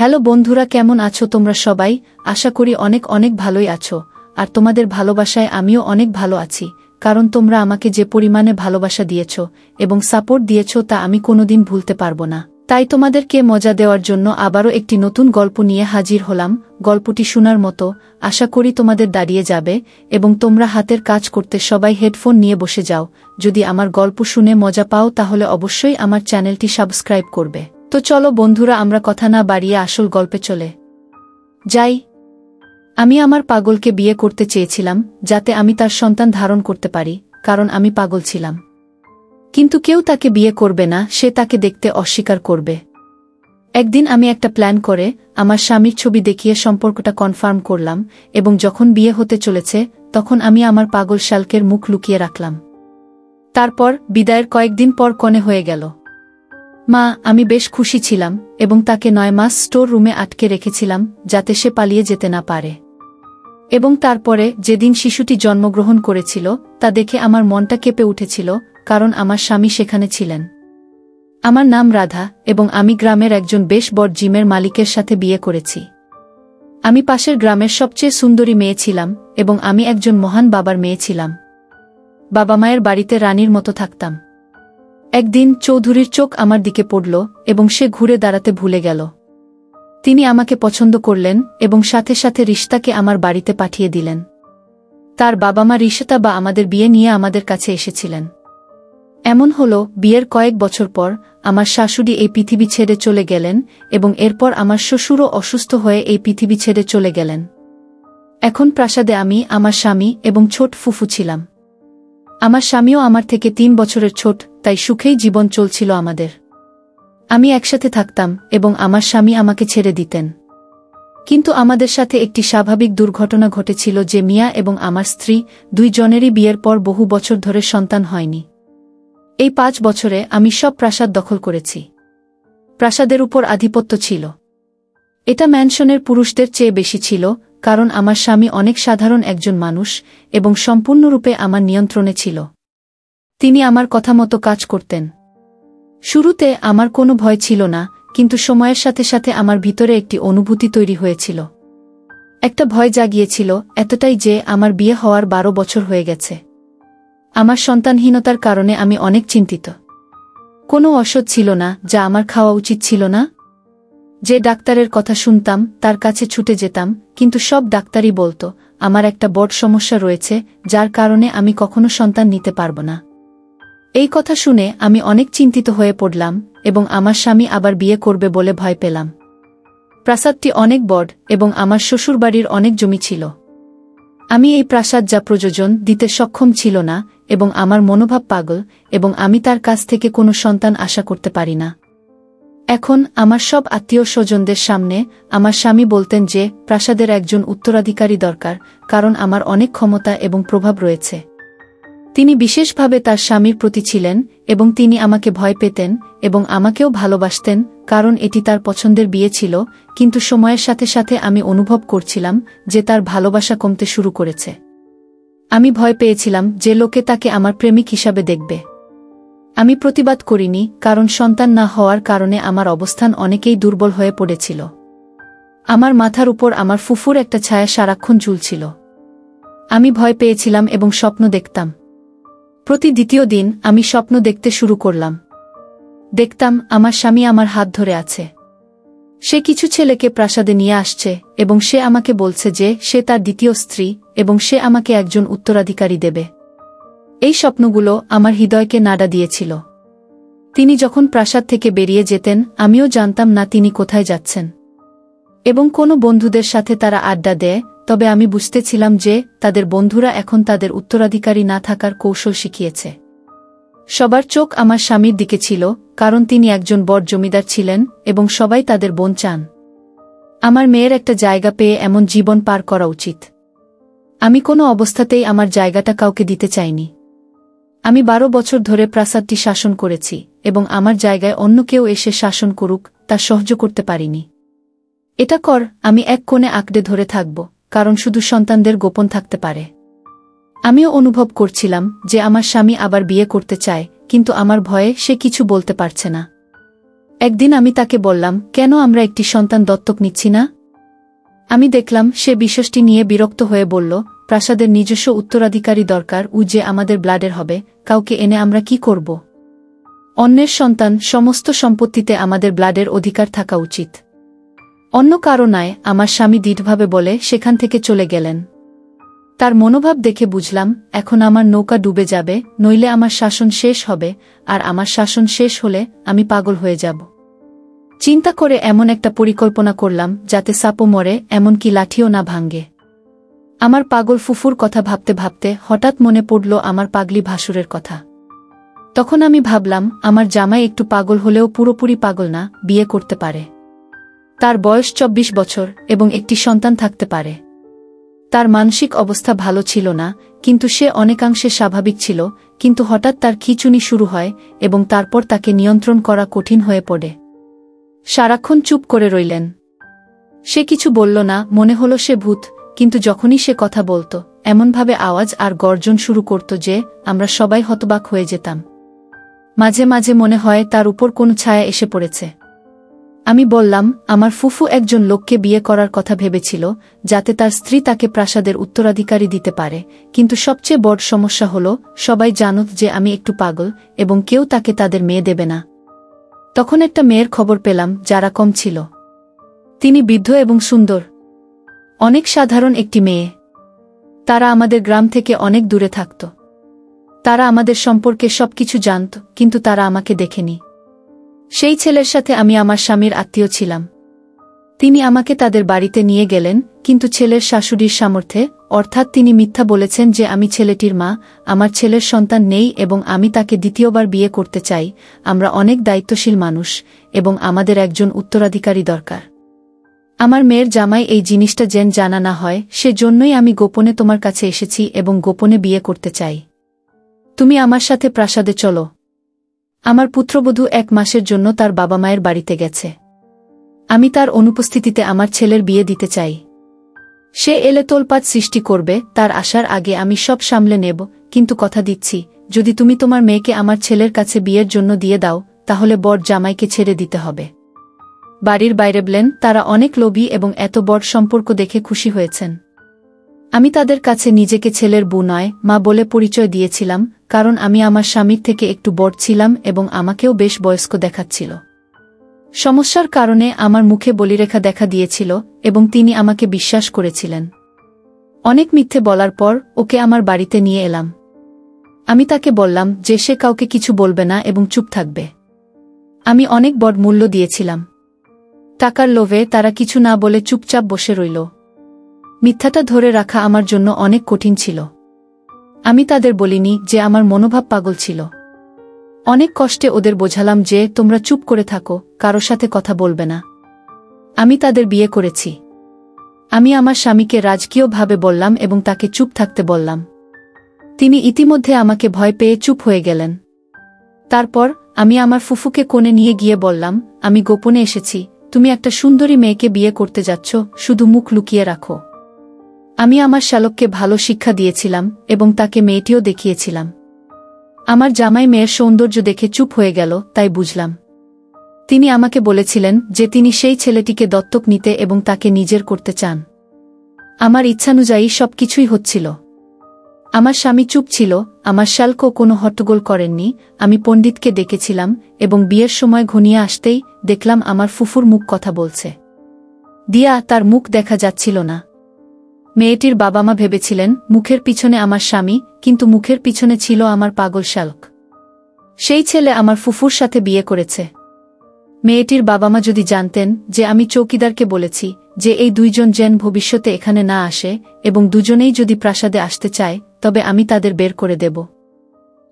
Hello বন্ধুরা, কেমন আছো তোমরা সবাই? আশা করি অনেক অনেক ভালোই আছো। আর তোমাদের ভালোবাসায় আমিও অনেক ভালো আছি, কারণ তোমরা আমাকে যে পরিমাণে ভালোবাসা দিয়েছ এবং সাপোর্ট দিয়েছ তা আমি কোনোদিন ভুলতে পারবো না। তাই তোমাদেরকে মজা দেওয়ার জন্য আবারও একটি নতুন গল্প নিয়ে হাজির হলাম। গল্পটি শোনার মতো, আশা করি তোমাদের দাঁড়িয়ে যাবে এবং তোমরা হাতের কাজ করতে সবাই হেডফোন নিয়ে বসে যাও। যদি আমার গল্প শুনে মজা পাও তাহলে অবশ্যই আমার চ্যানেলটি সাবস্ক্রাইব করবে। তো চলো বন্ধুরা, আমরা কথা না বাড়িয়ে আসল গল্পে চলে যাই। আমি আমার পাগলকে বিয়ে করতে চেয়েছিলাম যাতে আমি তার সন্তান ধারণ করতে পারি, কারণ আমি পাগল ছিলাম। কিন্তু কেউ তাকে বিয়ে করবে না, সে তাকে দেখতে অস্বীকার করবে। একদিন আমি একটা প্ল্যান করে আমার স্বামীর ছবি দেখিয়ে সম্পর্কটা কনফার্ম করলাম এবং যখন বিয়ে হতে চলেছে তখন আমি আমার পাগল শালকের মুখ লুকিয়ে রাখলাম। তারপর বিদায়ের কয়েকদিন পর কনে হয়ে গেল। মা, আমি বেশ খুশি ছিলাম এবং তাকে 9 মাস স্টোর রুমে আটকে রেখেছিলাম যাতে সে পালিয়ে যেতে না পারে। এবং তারপরে যেদিন শিশুটি জন্মগ্রহণ করেছিল তা দেখে আমার মনটা কেঁপে উঠেছিল, কারণ আমার স্বামী সেখানে ছিলেন। আমার নাম রাধা এবং আমি গ্রামের একজন বেশ বড় জিমের মালিকের সাথে বিয়ে করেছি। আমি পাশের গ্রামের সবচেয়ে সুন্দরী মেয়ে ছিলাম এবং আমি একজন মহান বাবার মেয়ে ছিলাম। বাবা মায়ের বাড়িতে রানীর মতো থাকতাম। একদিন চৌধুরীর চোখ আমার দিকে পড়ল এবং সে ঘুরে দাঁড়াতে ভুলে গেল। তিনি আমাকে পছন্দ করলেন এবং সাথে সাথে রিশতাকে আমার বাড়িতে পাঠিয়ে দিলেন। তার বাবা মা রিশতা বা আমাদের বিয়ে নিয়ে আমাদের কাছে এসেছিলেন। এমন হলো, বিয়ের কয়েক বছর পর আমার শাশুড়ি এই পৃথিবী ছেড়ে চলে গেলেন এবং এরপর আমার শ্বশুরও অসুস্থ হয়ে এই পৃথিবী ছেড়ে চলে গেলেন। এখন প্রাসাদে আমি, আমার স্বামী এবং ছোট ফুফু ছিলাম। আমার স্বামীও আমার থেকে 3 বছরের ছোট, তাই সুখেই জীবন চলছিল আমাদের। আমি একসাথে থাকতাম এবং আমার স্বামী আমাকে ছেড়ে দিতেন। কিন্তু আমাদের সাথে একটি স্বাভাবিক দুর্ঘটনা ঘটেছিল যে মিয়া এবং আমার স্ত্রী 2 জনেরই বিয়ের পর বহু বছর ধরে সন্তান হয়নি। এই 5 বছরে আমি সব প্রাসাদ দখল করেছি। প্রাসাদের উপর আধিপত্য ছিল। এটা ম্যানশনের পুরুষদের চেয়ে বেশি ছিল, কারণ আমার স্বামী অনেক সাধারণ একজন মানুষ এবং সম্পূর্ণরূপে আমার নিয়ন্ত্রণে ছিল। তিনি আমার কথা মতো কাজ করতেন। শুরুতে আমার কোনো ভয় ছিল না, কিন্তু সময়ের সাথে সাথে আমার ভিতরে একটি অনুভূতি তৈরি হয়েছিল। একটা ভয় জাগিয়েছিল, এতটাই যে আমার বিয়ে হওয়ার 12 বছর হয়ে গেছে। আমার সন্তানহীনতার কারণে আমি অনেক চিন্তিত। কোনো ওষুধ ছিল না যা আমার খাওয়া উচিত ছিল না। যে ডাক্তারের কথা শুনতাম তার কাছে ছুটে যেতাম, কিন্তু সব ডাক্তারই বলতো আমার একটা বড় সমস্যা রয়েছে যার কারণে আমি কখনো সন্তান নিতে পারব না। এই কথা শুনে আমি অনেক চিন্তিত হয়ে পড়লাম এবং আমার স্বামী আবার বিয়ে করবে বলে ভয় পেলাম। প্রাসাদটি অনেক বড় এবং আমার শ্বশুরবাড়ির অনেক জমি ছিল। আমি এই প্রাসাদ যা প্রযোজন দিতে সক্ষম ছিল না এবং আমার মনোভাব পাগল এবং আমি তার কাছ থেকে কোনো সন্তান আশা করতে পারি না। এখন আমার সব আত্মীয় স্বজনদের সামনে আমার স্বামী বলতেন যে প্রাসাদের একজন উত্তরাধিকারী দরকার, কারণ আমার অনেক ক্ষমতা এবং প্রভাব রয়েছে। তিনি বিশেষভাবে তার স্বামীর প্রতি ছিলেন এবং তিনি আমাকে ভয় পেতেন এবং আমাকেও ভালোবাসতেন, কারণ এটি তার পছন্দের বিয়ে ছিল। কিন্তু সময়ের সাথে সাথে আমি অনুভব করছিলাম যে তার ভালোবাসা কমতে শুরু করেছে। আমি ভয় পেয়েছিলাম যে লোকে তাকে আমার প্রেমিক হিসাবে দেখবে। আমি প্রতিবাদ করিনি, কারণ সন্তান না হওয়ার কারণে আমার অবস্থান অনেকেই দুর্বল হয়ে পড়েছিল। আমার মাথার উপর আমার ফুফুর একটা ছায়া সারাক্ষণ ঝুলছিল। আমি ভয় পেয়েছিলাম এবং স্বপ্ন দেখতাম। প্রতি দ্বিতীয় দিন আমি স্বপ্ন দেখতে শুরু করলাম। দেখতাম আমার স্বামী আমার হাত ধরে আছে। সে কিছু ছেলেকে প্রাসাদে নিয়ে আসছে এবং সে আমাকে বলছে যে সে তার দ্বিতীয় স্ত্রী এবং সে আমাকে একজন উত্তরাধিকারী দেবে। এই স্বপ্নগুলো আমার হৃদয়কে নাড়া দিয়েছিল। তিনি যখন প্রাসাদ থেকে বেরিয়ে যেতেন আমিও জানতাম না তিনি কোথায় যাচ্ছেন। এবং কোনো বন্ধুদের সাথে তারা আড্ডা দেয়, তবে আমি বুঝতেছিলাম যে তাদের বন্ধুরা এখন তাদের উত্তরাধিকারী না থাকার কৌশল শিখিয়েছে। সবার চোখ আমার স্বামীর দিকে ছিল, কারণ তিনি একজন বড় জমিদার ছিলেন এবং সবাই তাদের বোন চান। আমার মেয়ের একটা জায়গা পেয়ে এমন জীবন পার করা উচিত। আমি কোনো অবস্থাতেই আমার জায়গাটা কাউকে দিতে চাইনি। আমি 12 বছর ধরে প্রাসাদটি শাসন করেছি এবং আমার জায়গায় অন্য কেউ এসে শাসন করুক তা সহ্য করতে পারিনি। এটা কর, আমি এক কোণে আঁকড়ে ধরে থাকব, কারণ শুধু সন্তানদের গোপন থাকতে পারে। আমিও অনুভব করছিলাম যে আমার স্বামী আবার বিয়ে করতে চায়, কিন্তু আমার ভয়ে সে কিছু বলতে পারছে না। একদিন আমি তাকে বললাম, কেন আমরা একটি সন্তান দত্তক নিচ্ছি না? আমি দেখলাম সে বিষয়টি নিয়ে বিরক্ত হয়ে বলল, প্রাসাদের নিজস্ব উত্তরাধিকারী দরকার, যে আমাদের ব্লাডের হবে, কাউকে এনে আমরা কি করব? অন্যের সন্তান, সমস্ত সম্পত্তিতে আমাদের ব্লাডের অধিকার থাকা উচিত। অন্য কারো নয়। আমার স্বামী দৃঢ়ভাবে বলে সেখান থেকে চলে গেলেন। তার মনোভাব দেখে বুঝলাম, এখন আমার নৌকা ডুবে যাবে, নইলে আমার শাসন শেষ হবে, আর আমার শাসন শেষ হলে আমি পাগল হয়ে যাব। চিন্তা করে এমন একটা পরিকল্পনা করলাম যাতে সাপও মরে, এমনকি লাঠিও না ভাঙ্গে। আমার পাগল ফুফুর কথা ভাবতে ভাবতে হঠাৎ মনে পড়ল আমার পাগলি ভাসুরের কথা। তখন আমি ভাবলাম, আমার জামাই একটু পাগল হলেও পুরোপুরি পাগল না, বিয়ে করতে পারে। তার বয়স 24 বছর এবং একটি সন্তান থাকতে পারে। তার মানসিক অবস্থা ভালো ছিল না, কিন্তু সে অনেকাংশে স্বাভাবিক ছিল, কিন্তু হঠাৎ তার খিঁচুনি শুরু হয় এবং তারপর তাকে নিয়ন্ত্রণ করা কঠিন হয়ে পড়ে। সারাক্ষণ চুপ করে রইলেন। সে কিছু বলল না, মনে হলো সে ভূত, কিন্তু যখনই সে কথা বলত, এমনভাবে আওয়াজ আর গর্জন শুরু করত যে আমরা সবাই হতবাক হয়ে যেতাম। মাঝে মাঝে মনে হয় তার উপর কোনো ছায়া এসে পড়েছে। আমি বললাম, আমার ফুফু একজন লোককে বিয়ে করার কথা ভেবেছিল, যাতে তার স্ত্রী তাকে প্রাসাদের উত্তরাধিকারী দিতে পারে, কিন্তু সবচেয়ে বড় সমস্যা হলো সবাই জানত যে আমি একটু পাগল এবং কেউ তাকে তাদের মেয়ে দেবে না। তখন একটা মেয়ের খবর পেলাম, যারা কম ছিল। তিনি বৃদ্ধ এবং সুন্দর, অনেক সাধারণ একটি মেয়ে। তারা আমাদের গ্রাম থেকে অনেক দূরে থাকত। তারা আমাদের সম্পর্কে সবকিছু জানত, কিন্তু তারা আমাকে দেখেনি। সেই ছেলের সাথে আমি আমার স্বামীর আত্মীয় ছিলাম। তিনি আমাকে তাদের বাড়িতে নিয়ে গেলেন, কিন্তু ছেলের শাশুড়ির সামর্থ্যে, অর্থাৎ তিনি মিথ্যা বলেছেন যে আমি ছেলেটির মা, আমার ছেলের সন্তান নেই এবং আমি তাকে দ্বিতীয়বার বিয়ে করতে চাই। আমরা অনেক দায়িত্বশীল মানুষ এবং আমাদের একজন উত্তরাধিকারী দরকার। আমার মেয়ের জামাই এই জিনিসটা যেন জানা না হয়, সেজন্যই আমি গোপনে তোমার কাছে এসেছি এবং গোপনে বিয়ে করতে চাই। তুমি আমার সাথে প্রাসাদে চলো। আমার পুত্রবধূ 1 মাসের জন্য তার বাবা মায়ের বাড়িতে গেছে। আমি তার অনুপস্থিতিতে আমার ছেলের বিয়ে দিতে চাই। সে এলে তোলপাত সৃষ্টি করবে, তার আসার আগে আমি সব সামলে নেব, কিন্তু কথা দিচ্ছি, যদি তুমি তোমার মেয়েকে আমার ছেলের কাছে বিয়ের জন্য দিয়ে দাও, তাহলে বর জামাইকে ছেড়ে দিতে হবে। বাড়ির বাইরে বলেন, তারা অনেক লোভী এবং এত বড় সম্পর্ক দেখে খুশি হয়েছেন। আমি তাদের কাছে নিজেকে ছেলের বউ নয়, মা বলে পরিচয় দিয়েছিলাম, কারণ আমি আমার স্বামীর থেকে একটু বড় ছিলাম এবং আমাকেও বেশ বয়স্ক দেখাচ্ছিল। সমস্যার কারণে আমার মুখে বলিরেখা দেখা দিয়েছিল এবং তিনি আমাকে বিশ্বাস করেছিলেন। অনেক মিথ্যে বলার পর ওকে আমার বাড়িতে নিয়ে এলাম। আমি তাকে বললাম যে সে কাউকে কিছু বলবে না এবং চুপ থাকবে। আমি অনেক বড় মূল্য দিয়েছিলাম। টাকার লোভে তারা কিছু না বলে চুপচাপ বসে রইল। মিথ্যাটা ধরে রাখা আমার জন্য অনেক কঠিন ছিল। আমি তাদের বলিনি যে আমার মনোভাব পাগল ছিল। অনেক কষ্টে ওদের বোঝালাম যে তোমরা চুপ করে থাকো, কারো সাথে কথা বলবে না। আমি তাদের বিয়ে করেছি। আমি আমার স্বামীকে রাজকীয়ভাবে বললাম এবং তাকে চুপ থাকতে বললাম। তিনি ইতিমধ্যে আমাকে ভয় পেয়ে চুপ হয়ে গেলেন। তারপর আমি আমার ফুফুকে কোণে নিয়ে গিয়ে বললাম, আমি গোপনে এসেছি, তুমি একটা সুন্দরী মেয়েকে বিয়ে করতে যাচ্ছ, শুধু মুখ লুকিয়ে রাখো। আমি আমার শ্যালককে ভালো শিক্ষা দিয়েছিলাম এবং তাকে মেয়েটিও দেখিয়েছিলাম। আমার জামাই মেয়ের সৌন্দর্য দেখে চুপ হয়ে গেল, তাই বুঝলাম। তিনি আমাকে বলেছিলেন যে তিনি সেই ছেলেটিকে দত্তক নিতে এবং তাকে নিজের করতে চান। আমার ইচ্ছানুযায়ী সবকিছুই হচ্ছিল। আমার স্বামী চুপ ছিল, আমার শ্যালকও কোনো হট্টগোল করেননি। আমি পণ্ডিতকে ডেকেছিলাম এবং বিয়ের সময় ঘনিয়ে আসতেই দেখলাম আমার ফুফুর মুখ কথা বলছে। দিয়া তার মুখ দেখা যাচ্ছিল না। মেয়েটির বাবা মা ভেবেছিলেন মুখের পিছনে আমার স্বামী, কিন্তু মুখের পিছনে ছিল আমার পাগল শ্যালক। সেই ছেলে আমার ফুফুর সাথে বিয়ে করেছে। মেয়েটির বাবা মা যদি জানতেন যে আমি চৌকিদারকে বলেছি যে এই দুইজন যেন ভবিষ্যতে এখানে না আসে এবং দুজনেই যদি প্রাসাদে আসতে চায়, তবে আমি তাদের বের করে দেব।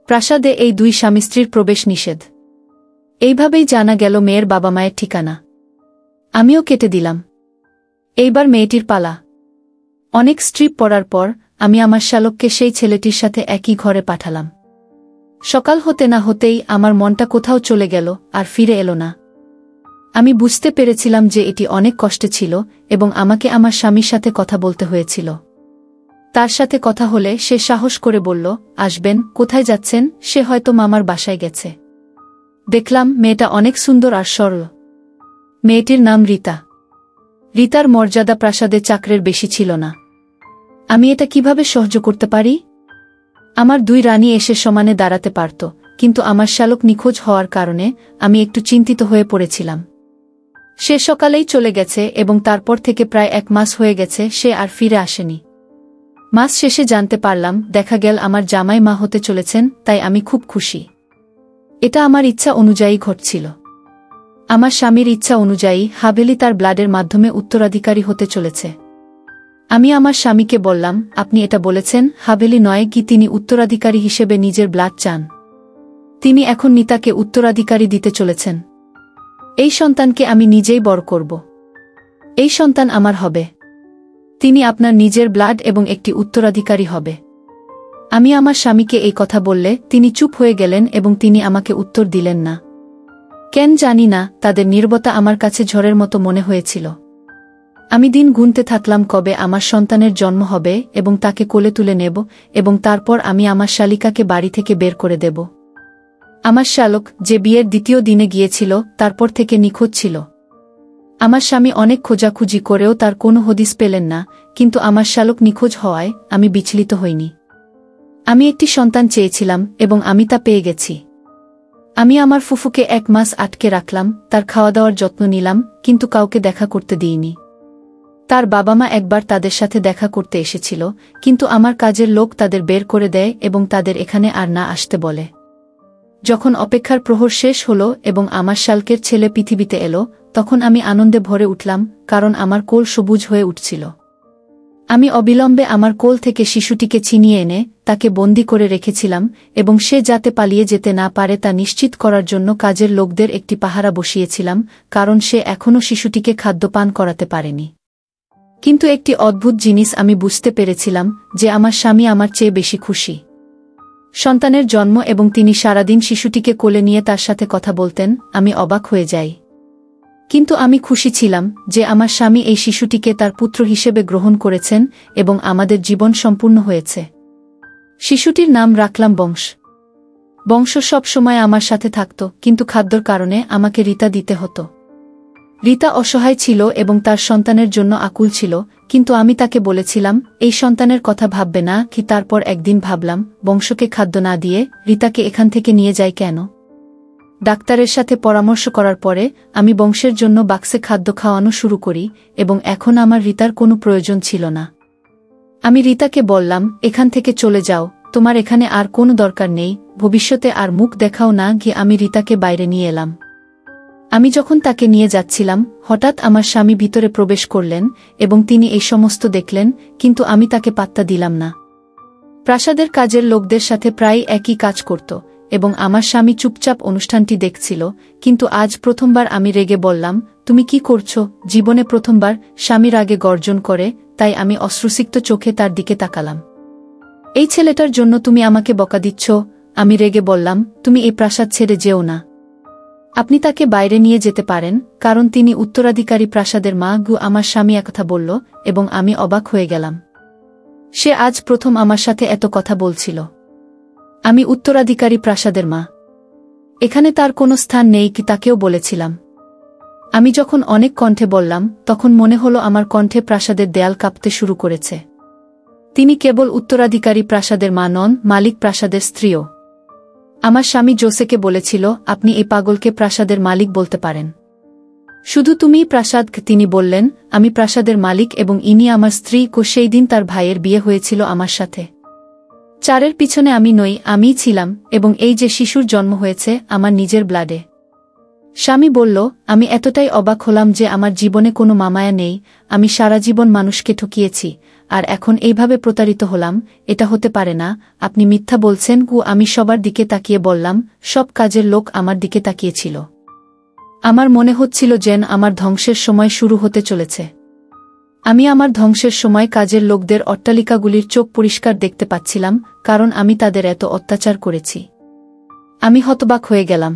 প্রাসাদে এই 2 স্বামী স্ত্রীর প্রবেশ নিষেধ। এইভাবেই জানা গেল মেয়ের বাবা মায়ের ঠিকানা। আমিও কেটে দিলাম। এইবার মেয়েটির পালা। অনেক স্ট্রিপ পড়ার পর আমি আমার শ্যালককে সেই ছেলেটির সাথে একই ঘরে পাঠালাম। সকাল হতে না হতেই আমার মনটা কোথাও চলে গেল আর ফিরে এলো না। আমি বুঝতে পেরেছিলাম যে এটি অনেক কষ্টে ছিল এবং আমাকে আমার স্বামীর সাথে কথা বলতে হয়েছিল। তার সাথে কথা হলে সে সাহস করে বলল, আসবেন, কোথায় যাচ্ছেন? সে হয়তো মামার বাসায় গেছে। দেখলাম মেয়েটা অনেক সুন্দর আর সরল। মেয়েটির নাম রীতা। রীতার মর্যাদা প্রাসাদে চাকরের বেশি ছিল না। আমি এটা কিভাবে সহ্য করতে পারি? আমার দুই রানী এসে সমানে দাঁড়াতে পারত, কিন্তু আমার শ্যালক নিখোঁজ হওয়ার কারণে আমি একটু চিন্তিত হয়ে পড়েছিলাম। সে সকালেই চলে গেছে এবং তারপর থেকে প্রায় 1 মাস হয়ে গেছে সে আর ফিরে আসেনি। মাস শেষে জানতে পারলাম, দেখা গেল আমার জামাই মা হতে চলেছেন, তাই আমি খুব খুশি। এটা আমার ইচ্ছা অনুযায়ী ঘটছিল। আমার স্বামীর ইচ্ছা অনুযায়ী হাভেলি তার ব্লাডের মাধ্যমে উত্তরাধিকারী হতে চলেছে। আমি আমার স্বামীকে বললাম, আপনি এটা বলেছেন হাভেলি নয় কি তিনি উত্তরাধিকারী হিসেবে নিজের ব্লাড চান? তিনি এখন নিতাকে উত্তরাধিকারী দিতে চলেছেন। এই সন্তানকে আমি নিজেই বড় করব। এই সন্তান আমার হবে। তিনি আপনার নিজের ব্লাড এবং একটি উত্তরাধিকারী হবে। আমি আমার স্বামীকে এই কথা বললে তিনি চুপ হয়ে গেলেন এবং তিনি আমাকে উত্তর দিলেন না। কেন জানি না, তাদের নীরবতা আমার কাছে ঝড়ের মতো মনে হয়েছিল। আমি দিন গুনতে থাকলাম কবে আমার সন্তানের জন্ম হবে এবং তাকে কোলে তুলে নেব, এবং তারপর আমি আমার শালিকাকে বাড়ি থেকে বের করে দেব। আমার শ্যালক, যে বিয়ের দ্বিতীয় দিনে গিয়েছিল, তারপর থেকে নিখোঁজ ছিল। আমার স্বামী অনেক খোঁজাখুঁজি করেও তার কোনো হদিস পেলেন না, কিন্তু আমার শ্যালক নিখোঁজ হওয়ায় আমি বিচলিত হইনি। আমি একটি সন্তান চেয়েছিলাম এবং আমি তা পেয়ে গেছি। আমি আমার ফুফুকে 1 মাস আটকে রাখলাম, তার খাওয়া দাওয়ার যত্ন নিলাম, কিন্তু কাউকে দেখা করতে দিইনি। তার বাবা মা একবার তাদের সাথে দেখা করতে এসেছিল, কিন্তু আমার কাজের লোক তাদের বের করে দেয় এবং তাদের এখানে আর না আসতে বলে। যখন অপেক্ষার প্রহর শেষ হল এবং আমার শালকের ছেলে পৃথিবীতে এলো, তখন আমি আনন্দে ভরে উঠলাম, কারণ আমার কোল সবুজ হয়ে উঠছিল। আমি অবিলম্বে আমার কোল থেকে শিশুটিকে ছিনিয়ে এনে তাকে বন্দী করে রেখেছিলাম এবং সে যাতে পালিয়ে যেতে না পারে তা নিশ্চিত করার জন্য কাজের লোকদের একটি পাহারা বসিয়েছিলাম, কারণ সে এখনও শিশুটিকে খাদ্যপান করাতে পারেনি। কিন্তু একটি অদ্ভুত জিনিস আমি বুঝতে পেরেছিলাম, যে আমার স্বামী আমার চেয়ে বেশি খুশি। সন্তানের জন্ম এবং তিনি সারাদিন শিশুটিকে কোলে নিয়ে তার সাথে কথা বলতেন, আমি অবাক হয়ে যাই। কিন্তু আমি খুশি ছিলাম যে আমার স্বামী এই শিশুটিকে তার পুত্র হিসেবে গ্রহণ করেছেন এবং আমাদের জীবন সম্পূর্ণ হয়েছে। শিশুটির নাম রাখলাম বংশ। বংশ সব সময় আমার সাথে থাকত, কিন্তু খাদ্যর কারণে আমাকে রীতা দিতে হতো। রীতা অসহায় ছিল এবং তার সন্তানের জন্য আকুল ছিল, কিন্তু আমি তাকে বলেছিলাম এই সন্তানের কথা ভাববে না কি। তারপর একদিন ভাবলাম, বংশকে খাদ্য না দিয়ে রীতাকে এখান থেকে নিয়ে যায় কেন? ডাক্তারের সাথে পরামর্শ করার পরে আমি বংশের জন্য বাক্সে খাদ্য খাওয়ানো শুরু করি এবং এখন আমার রীতার কোনো প্রয়োজন ছিল না। আমি রীতাকে বললাম, এখান থেকে চলে যাও, তোমার এখানে আর কোনো দরকার নেই, ভবিষ্যতে আর মুখ দেখাও না। গিয়ে আমি রীতাকে বাইরে নিয়ে এলাম। আমি যখন তাকে নিয়ে যাচ্ছিলাম, হঠাৎ আমার স্বামী ভিতরে প্রবেশ করলেন এবং তিনি এই সমস্ত দেখলেন, কিন্তু আমি তাকে পাত্তা দিলাম না। প্রাসাদের কাজের লোকদের সাথে প্রায় একই কাজ করত এবং আমার স্বামী চুপচাপ অনুষ্ঠানটি দেখছিল, কিন্তু আজ প্রথমবার আমি রেগে বললাম, তুমি কি করছো? জীবনে প্রথমবার স্বামীর আগে গর্জন করে, তাই আমি অশ্রুসিক্ত চোখে তার দিকে তাকালাম। এই ছেলেটার জন্য তুমি আমাকে বকা দিচ্ছ? আমি রেগে বললাম, তুমি এই প্রাসাদ ছেড়ে যেও না। আপনি তাকে বাইরে নিয়ে যেতে পারেন, কারণ তিনি উত্তরাধিকারী প্রাসাদের মা। আমার স্বামী একথা বলল এবং আমি অবাক হয়ে গেলাম। সে আজ প্রথম আমার সাথে এত কথা বলছিল। আমি উত্তরাধিকারী প্রাসাদের মা, এখানে তার কোনো স্থান নেই কি তাকেও বলেছিলাম। আমি যখন অনেক কণ্ঠে বললাম, তখন মনে হলো আমার কণ্ঠে প্রাসাদের দেয়াল কাঁপতে শুরু করেছে। তিনি কেবল উত্তরাধিকারী প্রাসাদের মা নন, মালিক প্রাসাদের স্ত্রীও। আমার স্বামী জোসেকে বলেছিল, আপনি এই পাগলকে প্রাসাদের মালিক বলতে পারেন। শুধু তুমিই প্রাসাদ। তিনি বললেন, আমি প্রাসাদের মালিক এবং ইনি আমার স্ত্রী। সেই দিন তার ভাইয়ের বিয়ে হয়েছিল আমার সাথে। চারের পিছনে আমি নই, আমিই ছিলাম, এবং এই যে শিশুর জন্ম হয়েছে আমার নিজের ব্লাডে। স্বামী বলল, আমি এতটাই অবাক হলাম যে আমার জীবনে কোনো মামায়া নেই। আমি সারা জীবন মানুষকে ঠকিয়েছি, আর এখন এইভাবে প্রতারিত হলাম। এটা হতে পারে না, আপনি মিথ্যা বলছেন। আমি সবার দিকে তাকিয়ে বললাম, সব কাজের লোক আমার দিকে তাকিয়েছিল। আমার মনে হচ্ছিল যেন আমার ধ্বংসের সময় শুরু হতে চলেছে। আমি আমার ধ্বংসের সময় কাজের লোকদের অট্টালিকাগুলির চোখ পরিষ্কার দেখতে পাচ্ছিলাম, কারণ আমি তাদের এত অত্যাচার করেছি। আমি হতবাক হয়ে গেলাম।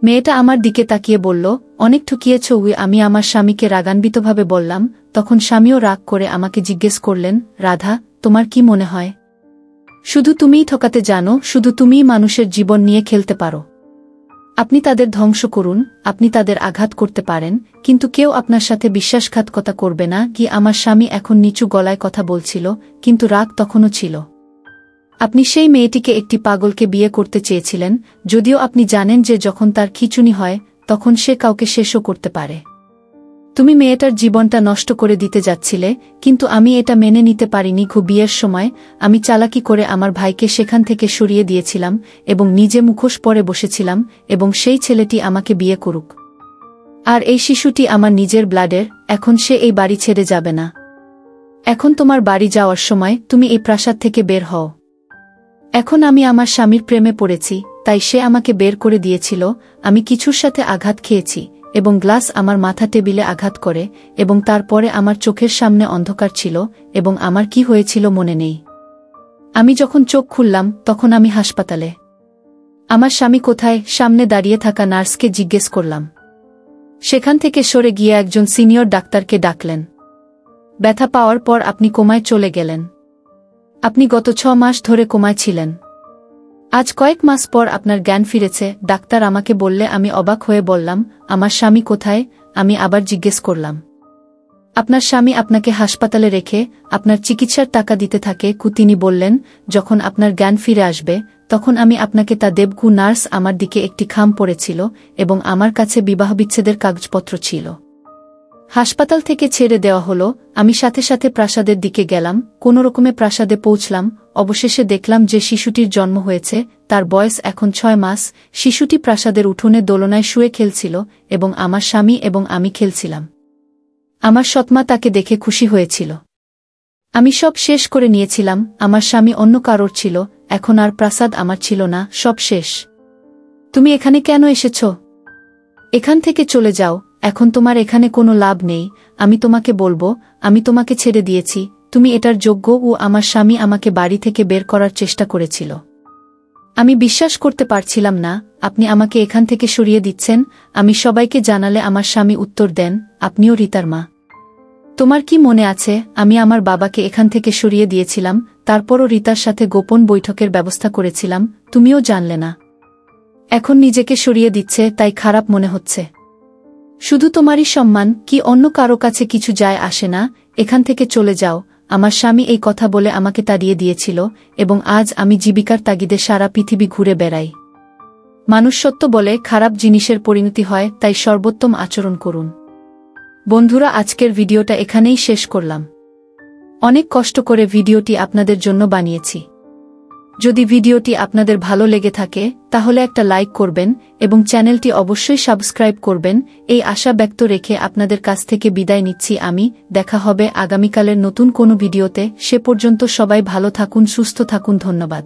মেয়েটা আমার দিকে তাকিয়ে বলল, অনেক ঠকিয়েছ। আমি আমার স্বামীকে রাগান্বিতভাবে বললাম। তখন স্বামীও রাগ করে আমাকে জিজ্ঞেস করলেন, রাধা, তোমার কি মনে হয়? শুধু তুমিই ঠকাতে জানো, শুধু তুমিই মানুষের জীবন নিয়ে খেলতে পারো। আপনি তাদের ধ্বংস করুন, আপনি তাদের আঘাত করতে পারেন, কিন্তু কেউ আপনার সাথে বিশ্বাসঘাতকতা করবে না। কি আমার স্বামী এখন নিচু গলায় কথা বলছিল, কিন্তু রাগ তখনও ছিল। আপনি সেই মেয়েটিকে একটি পাগলকে বিয়ে করতে চেয়েছিলেন, যদিও আপনি জানেন যে যখন তার খিঁচুনি হয় তখন সে কাউকে শেষও করতে পারে। তুমি মেয়েটার জীবনটা নষ্ট করে দিতে যাচ্ছিলে, কিন্তু আমি এটা মেনে নিতে পারিনি। বিয়ের সময় আমি চালাকি করে আমার ভাইকে সেখান থেকে সরিয়ে দিয়েছিলাম এবং নিজে মুখোশ পরে বসেছিলাম এবং সেই ছেলেটি আমাকে বিয়ে করুক। আর এই শিশুটি আমার নিজের ব্লাডের, এখন সে এই বাড়ি ছেড়ে যাবে না। এখন তোমার বাড়ি যাওয়ার সময় তুমি এই প্রাসাদ থেকে বের হও। এখন আমি আমার স্বামীর প্রেমে পড়েছি, তাই সে আমাকে বের করে দিয়েছিল। আমি কিছুর সাথে আঘাত খেয়েছি এবং গ্লাস আমার মাথা টেবিলে আঘাত করে, এবং তারপরে আমার চোখের সামনে অন্ধকার ছিল এবং আমার কি হয়েছিল মনে নেই। আমি যখন চোখ খুললাম তখন আমি হাসপাতালে। আমার স্বামী কোথায়? সামনে দাঁড়িয়ে থাকা নার্সকে জিজ্ঞেস করলাম। সেখান থেকে সরে গিয়ে একজন সিনিয়র ডাক্তারকে ডাকলেন। ব্যথা পাওয়ার পর আপনি কোমায় চলে গেলেন। আপনি গত 6 মাস ধরে কোমায় ছিলেন। আজ কয়েক মাস পর আপনার জ্ঞান ফিরেছে, ডাক্তার আমাকে বললে। আমি অবাক হয়ে বললাম, আমার স্বামী কোথায়? আমি আবার জিজ্ঞেস করলাম। আপনার স্বামী আপনাকে হাসপাতালে রেখে আপনার চিকিৎসার টাকা দিতে থাকে। তিনি বললেন, যখন আপনার জ্ঞান ফিরে আসবে তখন আমি আপনাকে তা দেব। নার্স আমার দিকে একটি খাম পড়েছিল এবং আমার কাছে বিবাহবিচ্ছেদের কাগজপত্র ছিল। হাসপাতাল থেকে ছেড়ে দেওয়া হলো। আমি সাথে সাথে প্রাসাদের দিকে গেলাম। কোনোরকমে প্রাসাদে পৌঁছলাম। অবশেষে দেখলাম যে শিশুটির জন্ম হয়েছে। তার বয়স এখন 6 মাস। শিশুটি প্রাসাদের উঠোনে দোলনায় শুয়ে খেলছিল এবং আমার স্বামী এবং আমি খেলছিলাম। আমার সৎমা তাকে দেখে খুশি হয়েছিল। আমি সব শেষ করে নিয়েছিলাম। আমার স্বামী অন্য কারোর ছিল, এখন আর প্রাসাদ আমার ছিল না, সব শেষ। তুমি এখানে কেন এসেছ? এখান থেকে চলে যাও, এখন তোমার এখানে কোনো লাভ নেই। আমি তোমাকে বলবো, আমি তোমাকে ছেড়ে দিয়েছি, তুমি এটার যোগ্য। আমার স্বামী আমাকে বাড়ি থেকে বের করার চেষ্টা করেছিল। আমি বিশ্বাস করতে পারছিলাম না আপনি আমাকে এখান থেকে সরিয়ে দিচ্ছেন। আমি সবাইকে জানালে আমার স্বামী উত্তর দেন, আপনিও রিতার মা। তোমার কি মনে আছে আমি আমার বাবাকে এখান থেকে সরিয়ে দিয়েছিলাম, তারপরও রিতার সাথে গোপন বৈঠকের ব্যবস্থা করেছিলাম, তুমিও জানলে না। এখন নিজেকে সরিয়ে দিচ্ছে তাই খারাপ মনে হচ্ছে। শুধু তোমারই সম্মান, কি অন্য কারো কাছে কিছু যায় আসে না। এখান থেকে চলে যাও। আমার স্বামী এই কথা বলে আমাকে তাড়িয়ে দিয়েছিল এবং আজ আমি জীবিকার তাগিদে সারা পৃথিবী ঘুরে বেড়াই। মানুষ সত্য বলে খারাপ জিনিসের পরিণতি হয়, তাই সর্বোত্তম আচরণ করুন। বন্ধুরা, আজকের ভিডিওটা এখানেই শেষ করলাম। অনেক কষ্ট করে ভিডিওটি আপনাদের জন্য বানিয়েছি। যদি ভিডিওটি আপনাদের ভালো লেগে থাকে তাহলে একটা লাইক করবেন এবং চ্যানেলটি অবশ্যই সাবস্ক্রাইব করবেন। এই আশা ব্যক্ত রেখে আপনাদের কাছ থেকে বিদায় নিচ্ছি আমি। দেখা হবে আগামীকালের নতুন কোনো ভিডিওতে। সে পর্যন্ত সবাই ভালো থাকুন, সুস্থ থাকুন। ধন্যবাদ।